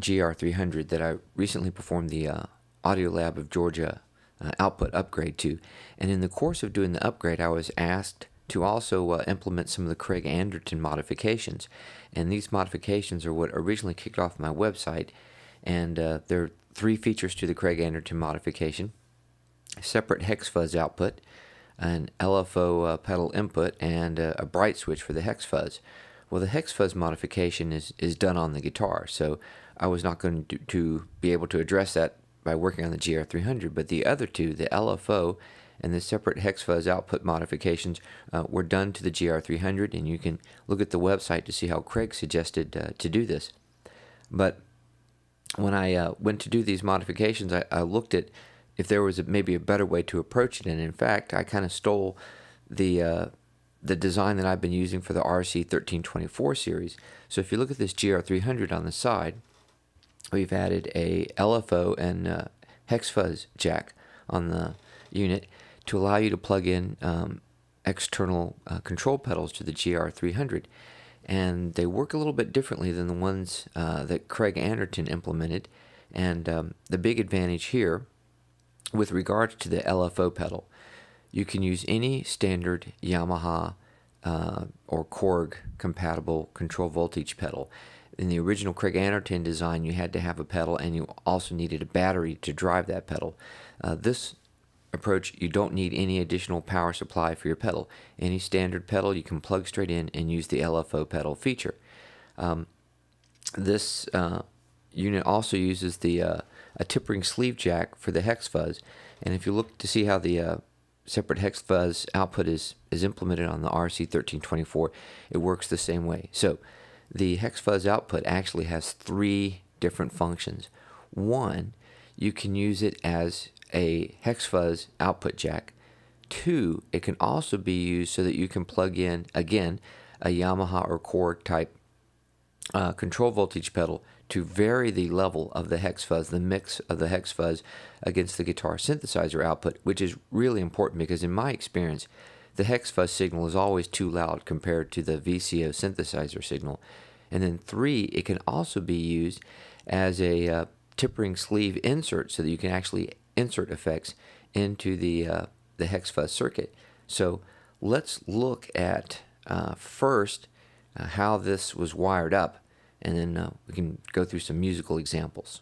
GR-300 that I recently performed the Audio Lab of Georgia output upgrade to. And in the course of doing the upgrade, I was asked to also implement some of the Craig Anderton modifications. And these modifications are what originally kicked off my website. And there are 3 features to the Craig Anderton modification: a separate Hex Fuzz output, an LFO pedal input, and a bright switch for the Hex Fuzz. Well, the Hex Fuzz modification is done on the guitar, so I was not going to be able to address that by working on the GR-300, but the other 2, the LFO and the separate Hex Fuzz output modifications, were done to the GR-300, and you can look at the website to see how Craig suggested to do this. But when I went to do these modifications, I looked at if there was maybe a better way to approach it, and in fact, I kind of stole the design that I've been using for the RC1324 series. So if you look at this GR-300 on the side, we've added a LFO and Hex Fuzz jack on the unit to allow you to plug in external control pedals to the GR-300. And they work a little bit differently than the ones that Craig Anderton implemented. And the big advantage here, with regards to the LFO pedal, you can use any standard Yamaha or Korg compatible control voltage pedal. In the original Craig Anderton design, you had to have a pedal, and you also needed a battery to drive that pedal. This approach, you don't need any additional power supply for your pedal. Any standard pedal you can plug straight in and use the LFO pedal feature. This unit also uses a tip ring sleeve jack for the Hex Fuzz, and if you look to see how the separate Hex Fuzz output is implemented on the RC1324, it works the same way. So the Hex Fuzz output actually has 3 different functions. One, you can use it as a Hex Fuzz output jack. 2, it can also be used so that you can plug in, again, a Yamaha or Korg type control voltage pedal to vary the level of the Hex Fuzz, the mix of the Hex Fuzz against the guitar synthesizer output, which is really important because in my experience, the Hex Fuzz signal is always too loud compared to the VCO synthesizer signal. And then 3, it can also be used as a tip ring sleeve insert so that you can actually insert effects into the Hex Fuzz circuit. So let's look at first how this was wired up, and then we can go through some musical examples.